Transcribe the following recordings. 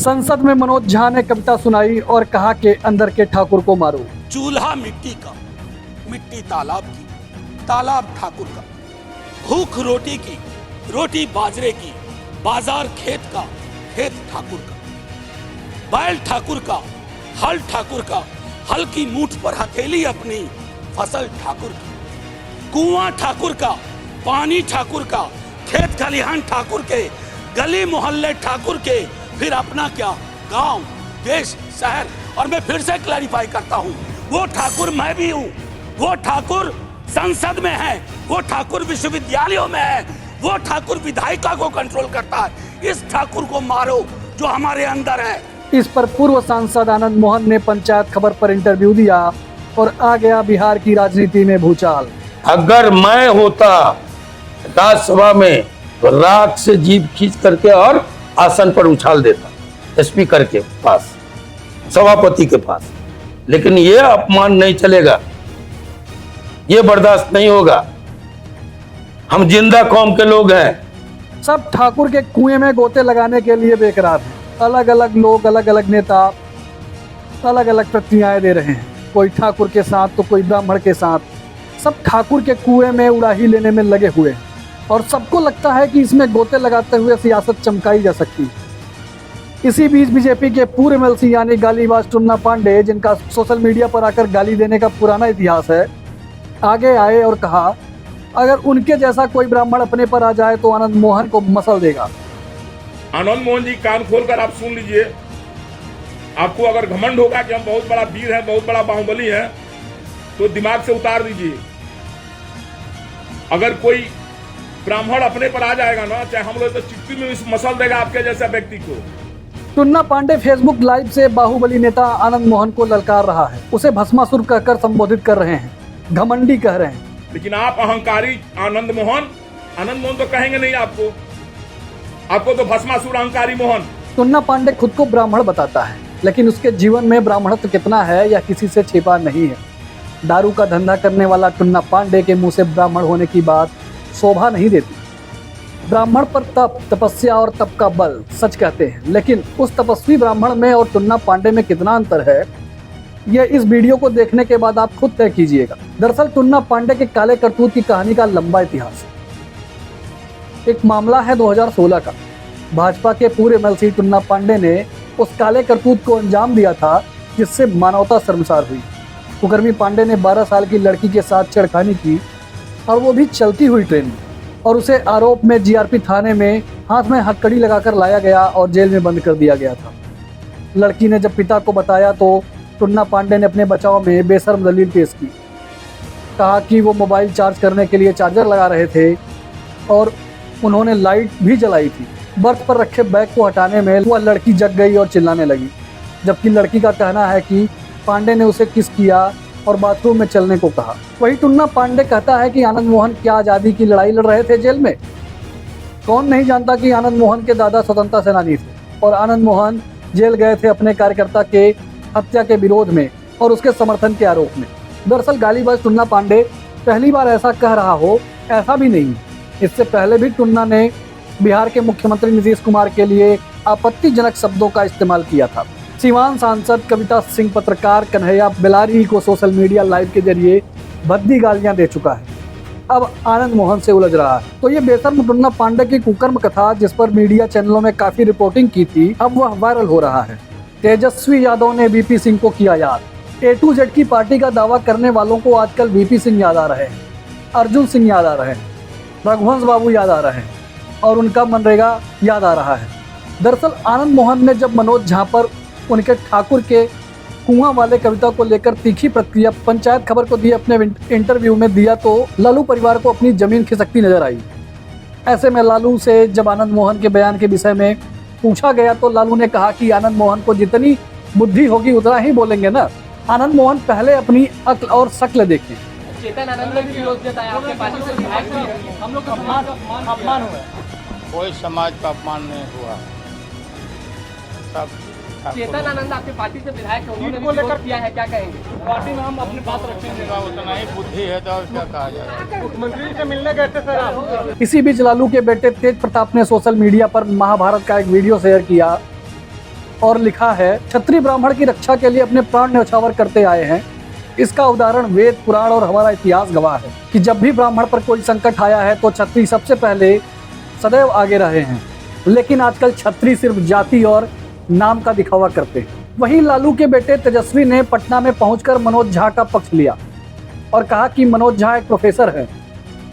संसद में मनोज झा ने कविता सुनाई और कहा कि अंदर के ठाकुर को मारो। चूल्हा मिट्टी का, मिट्टी तालाब की, तालाब ठाकुर का, भूख रोटी की, रोटी बाजरे की, बाजार खेत का, खेत ठाकुर का, बैल ठाकुर का, हल ठाकुर का, हल की मूठ पर हथेली अपनी, फसल ठाकुर की, कुआं ठाकुर का, पानी ठाकुर का, खेत खलिहान ठाकुर के, गली मोहल्ले ठाकुर के, फिर अपना क्या गांव, देश, शहर। और मैं फिर से क्लैरिफाई करता हूं, वो ठाकुर मैं भी हूं, वो ठाकुर संसद में है, वो ठाकुर विश्वविद्यालयों में है, वो ठाकुर विधायिका को कंट्रोल करता है। इस ठाकुर को मारो जो हमारे अंदर है। इस पर पूर्व सांसद आनंद मोहन ने पंचायत खबर पर इंटरव्यू दिया और आ गया बिहार की राजनीति में भूचाल। अगर मैं होता राज्यसभा में तो राख से जीभ खींच करके और आसन पर उछाल देता, स्पीकर के पास, सभापति के पास। लेकिन ये अपमान नहीं चलेगा, ये बर्दाश्त नहीं होगा। हम जिंदा कौम के लोग हैं। सब ठाकुर के कुएं में गोते लगाने के लिए बेकरार हैं। अलग अलग लोग, अलग अलग नेता अलग अलग प्रतिक्रियाएं दे रहे हैं, कोई ठाकुर के साथ तो कोई ब्राह्मण के साथ। सब ठाकुर के कुएं में उड़ाही लेने में लगे हुए हैं और सबको लगता है कि इसमें गोते लगाते हुए सियासत चमकाई जा सकती है। इसी बीच बीजेपी के पूर्व एमएलसी यानी गालीबाज टुन्ना पांडे, जिनका सोशल मीडिया पर आकर गाली देने का पुराना इतिहास है, आगे आए और कहा अगर उनके जैसा कोई ब्राह्मण अपने पर आ जाए तो आनंद मोहन को मसल देगा। आनंद मोहन जी, कान खोलकर आप सुन लीजिए। आपको अगर घमंड होगा कि हम बहुत बड़ा वीर है, बहुत बड़ा बाहुबली है, तो दिमाग से उतार दीजिए। अगर कोई ब्राह्मण अपने पर आ जाएगा ना, चाहे हम लोग, तो चिट्ठी में मसल देगा आपके जैसा व्यक्ति को। टुन्ना पांडे फेसबुक लाइव से बाहुबली नेता आनंद मोहन को ललकार रहा है, उसे भस्मासुर कहकर संबोधित कर रहे हैं, घमंडी कह रहे हैं। लेकिन आप अहंकारी आनंद मोहन तो कहेंगे नहीं आपको तो भस्मासुर अहंकारी मोहन। टुन्ना पांडे खुद को ब्राह्मण बताता है, लेकिन उसके जीवन में ब्राह्मणत्व कितना है यह किसी से छिपा नहीं है। दारू का धंधा करने वाला टुन्ना पांडे के मुंह से ब्राह्मण होने की बात शोभा नहीं देती। ब्राह्मण पर तप, तपस्या और तप का बल सच कहते हैं, लेकिन उस तपस्वी ब्राह्मण में और टुन्ना पांडे में कितना अंतर है, यह इस वीडियो को देखने के बाद आप खुद तय कीजिएगा। दरअसल टुन्ना पांडे के काले करतूत की कहानी का लंबा इतिहास है। एक मामला है 2016 का। भाजपा के पूर्व एमएलसी टुन्ना पांडे ने उस काले करतूत को अंजाम दिया था जिससे मानवता शर्मसार हुई। कुकर्मी पांडे ने 12 साल की लड़की के साथ छेड़खानी की और वो भी चलती हुई ट्रेन में, और उसे आरोप में जीआरपी थाने में हाथ में हथकड़ी लगाकर लाया गया और जेल में बंद कर दिया गया था। लड़की ने जब पिता को बताया तो टुन्ना पांडे ने अपने बचाव में बेशर्म दलील पेश की। कहा कि वो मोबाइल चार्ज करने के लिए चार्जर लगा रहे थे और उन्होंने लाइट भी जलाई थी। बर्थ पर रखे बैग को हटाने में वह लड़की जग गई और चिल्लाने लगी, जबकि लड़की का कहना है कि पांडे ने उसे किस किया और बाथरूम में चलने को कहा। वही टुन्ना पांडे कहता है कि आनंद मोहन क्या आज़ादी की लड़ाई लड़ रहे थे जेल में। कौन नहीं जानता कि आनंद मोहन के दादा स्वतंत्रता सेनानी थे और आनंद मोहन जेल गए थे अपने कार्यकर्ता के हत्या के विरोध में और उसके समर्थन के आरोप में। दरअसल गालीबाज टुन्ना पांडे पहली बार ऐसा कह रहा हो, ऐसा भी नहीं। इससे पहले भी टुन्ना ने बिहार के मुख्यमंत्री नीतीश कुमार के लिए आपत्तिजनक शब्दों का इस्तेमाल किया था। सीवान सांसद कविता सिंह पत्रकार कन्हैया बेलारी को सोशल मीडिया लाइव के जरिए भद्दी गालियां दे चुका है। अब आनंद मोहन से उलझ रहा है। तो ये बेशर्म टुन्ना पांडे की कुकर्म कथा, जिस पर मीडिया चैनलों में काफी रिपोर्टिंग की थी, अब वह वायरल हो रहा है। तेजस्वी यादव ने वीपी सिंह को किया याद। A to Z की पार्टी का दावा करने वालों को आजकल वीपी सिंह याद आ रहे हैं, अर्जुन सिंह याद आ रहे हैं, रघुवंश बाबू याद आ रहे हैं और उनका मनरेगा याद आ रहा है। दरअसल आनंद मोहन ने जब मनोज झा पर उनके ठाकुर के कुआं वाले कविता को लेकर तीखी प्रतिक्रिया पंचायत खबर को दिए अपने इंटरव्यू में दिया तो लालू परिवार को अपनी जमीन खिसकती नजर आई। ऐसे में लालू से जब आनंद मोहन के बयान के विषय में पूछा गया तो लालू ने कहा कि आनंद मोहन को जितनी बुद्धि होगी उतना ही बोलेंगे ना। आनंद मोहन पहले अपनी अक्ल और शक्ल देखें। चेतन आनंद ने भी विरोध जताया, आपके पार्टी से विधायक भी हम लोग का अपमान हुआ। कोई समाज का अपमान नहीं हुआ। सब चेतन आनंद आपके पार्टी से विधायक है, उन्होंने विरोध किया है, क्या कहेंगे? पार्टी में हम अपनी बात रखेंगे। उतना ही बुद्धि है तो और क्या कहा जाए। मुख्यमंत्री से मिलने गए थे सर आप? इसी बीच लालू के बेटे तेज प्रताप ने सोशल मीडिया पर महाभारत का एक वीडियो शेयर किया और लिखा है, क्षत्रिय ब्राह्मण की रक्षा के लिए अपने प्राण न्यौछावर करते आए हैं। इसका उदाहरण वेद पुराण और हमारा इतिहास गवाह है कि जब भी ब्राह्मण पर कोई संकट आया है तो क्षत्रिय सबसे पहले सदैव आगे रहे हैं। लेकिन आजकल क्षत्रिय सिर्फ जाति और नाम का दिखावा करते हैं। वहीं लालू के बेटे तेजस्वी ने पटना में पहुंचकर मनोज झा का पक्ष लिया और कहा कि मनोज झा एक प्रोफेसर है।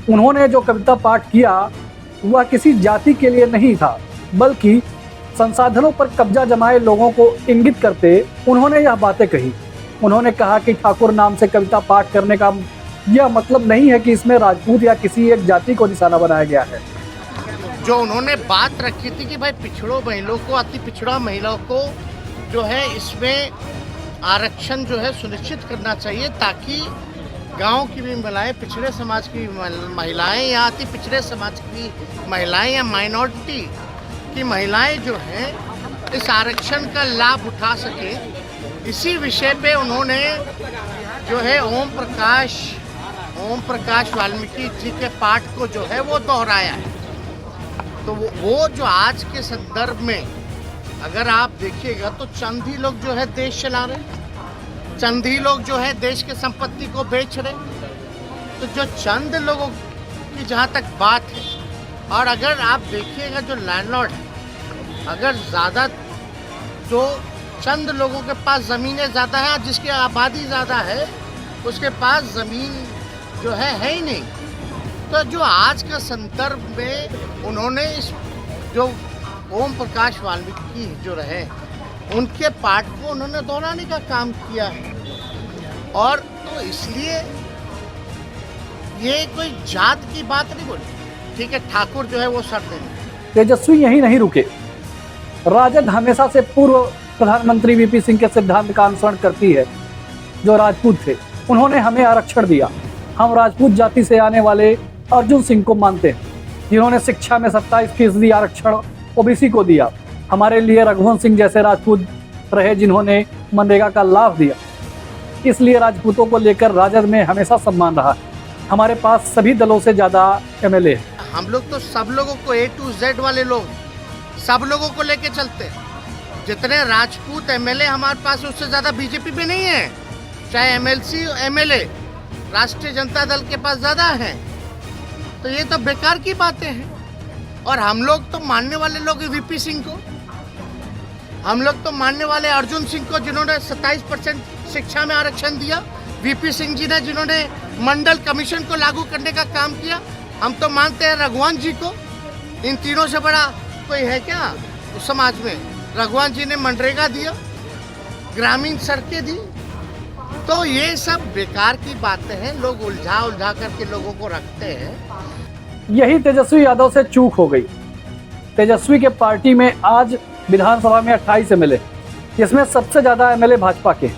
उन्होंने जो कविता पाठ किया वह किसी जाति के लिए नहीं था, बल्कि संसाधनों पर कब्जा जमाए लोगों को इंगित करते उन्होंने यह बातें कही। उन्होंने कहा कि ठाकुर नाम से कविता पाठ करने का यह मतलब नहीं है कि इसमें राजपूत या किसी एक जाति को निशाना बनाया गया है। जो उन्होंने बात रखी थी कि भाई पिछड़ों महिलाओं को, अति पिछड़ा महिलाओं को जो है इसमें आरक्षण जो है सुनिश्चित करना चाहिए, ताकि गांव की भी महिलाएं, पिछड़े समाज की महिलाएं या अति पिछड़े समाज की महिलाएं या माइनॉरिटी की महिलाएं जो हैं इस आरक्षण का लाभ उठा सकें। इसी विषय पे उन्होंने जो है ओम प्रकाश वाल्मीकि जी के पाठ को जो है वो दोहराया है। तो वो जो आज के संदर्भ में अगर आप देखिएगा तो चंद ही लोग जो है देश चला रहे, चंद ही लोग जो है देश के संपत्ति को बेच रहे। तो जो चंद लोगों की जहाँ तक बात है, और अगर आप देखिएगा जो लैंडलॉर्ड है, अगर ज़्यादा जो चंद लोगों के पास ज़मीनें ज़्यादा है, जिसकी आबादी ज़्यादा है उसके पास ज़मीन जो है ही नहीं। तो जो आज का संदर्भ में उन्होंने इस जो ओम प्रकाश वाल्मीकि जो रहे उनके पाठ को उन्होंने दोहराने का काम किया है। और तो इसलिए ये कोई जात की बात नहीं बोली, ठीक है, ठाकुर जो है वो सर देंगे। तेजस्वी यही नहीं रुके। राजद हमेशा से पूर्व प्रधानमंत्री वीपी सिंह के सिद्धांत का अनुसरण करती है, जो राजपूत थे। उन्होंने हमें आरक्षण दिया। हम राजपूत जाति से आने वाले अर्जुन सिंह को मानते हैं, जिन्होंने शिक्षा में 27% आरक्षण ओबीसी को दिया। हमारे लिए रघुवंश सिंह जैसे राजपूत रहे, जिन्होंने मनरेगा का लाभ दिया। इसलिए राजपूतों को लेकर राजद में हमेशा सम्मान रहा है। हमारे पास सभी दलों से ज़्यादा एमएलए हैं। हम लोग तो सब लोगों को A to Z वाले लोग सब लोगों को लेके चलते हैं। जितने राजपूत एमएलए हमारे पास उससे ज़्यादा बीजेपी में नहीं है, चाहे एमएलसी एमएलए राष्ट्रीय जनता दल के पास ज़्यादा है। तो ये तो बेकार की बातें हैं। और हम लोग तो मानने वाले लोग वीपी सिंह को, हम लोग तो मानने वाले अर्जुन सिंह को, जिन्होंने 27% शिक्षा में आरक्षण दिया, वीपी सिंह जी ने जिन्होंने मंडल कमीशन को लागू करने का काम किया। हम तो मानते हैं रघुवंश जी को। इन तीनों से बड़ा कोई है क्या उस समाज में? रघुवंश जी ने मनरेगा दिया, ग्रामीण सड़कें दी। तो ये सब बेकार की बातें हैं, लोग उलझा करके लोगों को रखते हैं। यही तेजस्वी यादव से चूक हो गई। तेजस्वी के पार्टी में आज विधानसभा में 28 एमएलए, जिसमें सबसे ज़्यादा एमएलए भाजपा के।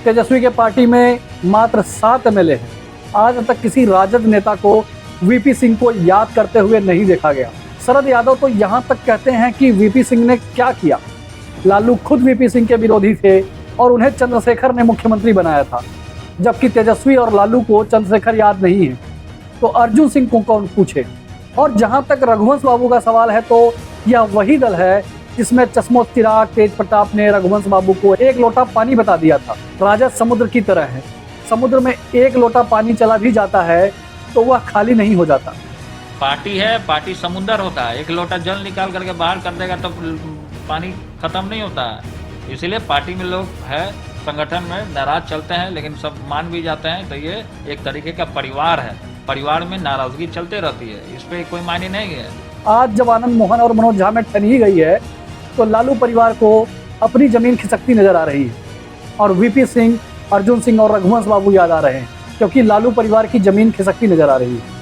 तेजस्वी के पार्टी में मात्र 7 एमएलए हैं। आज तक किसी राजद नेता को वीपी सिंह को याद करते हुए नहीं देखा गया। शरद यादव तो यहाँ तक कहते हैं कि वीपी सिंह ने क्या किया। लालू खुद वीपी सिंह के विरोधी थे और उन्हें चंद्रशेखर ने मुख्यमंत्री बनाया था, जबकि तेजस्वी और लालू को चंद्रशेखर याद नहीं है, तो अर्जुन सिंह को कौन पूछे। और जहाँ तक रघुवंश बाबू का सवाल है, तो यह वही दल है जिसमें चश्मों चिराग तेज प्रताप ने रघुवंश बाबू को एक लोटा पानी बता दिया था। राजद समुद्र की तरह है, समुद्र में एक लोटा पानी चला भी जाता है तो वह खाली नहीं हो जाता। पार्टी है, पार्टी समुद्र होता है। एक लोटा जल निकाल करके बाहर कर देगा तो पानी खत्म नहीं होता है। इसीलिए पार्टी में लोग है, संगठन में नाराज चलते हैं, लेकिन सब मान भी जाते हैं। तो ये एक तरीके का परिवार है, परिवार में नाराजगी चलते रहती है, इस पर कोई मायने नहीं है। आज जब आनंद मोहन और मनोज झा में ठन ही गई है, तो लालू परिवार को अपनी जमीन खिसकती नजर आ रही है और वीपी सिंह, अर्जुन सिंह और रघुवंश बाबू याद आ रहे हैं, क्योंकि लालू परिवार की जमीन खिसकती नजर आ रही है।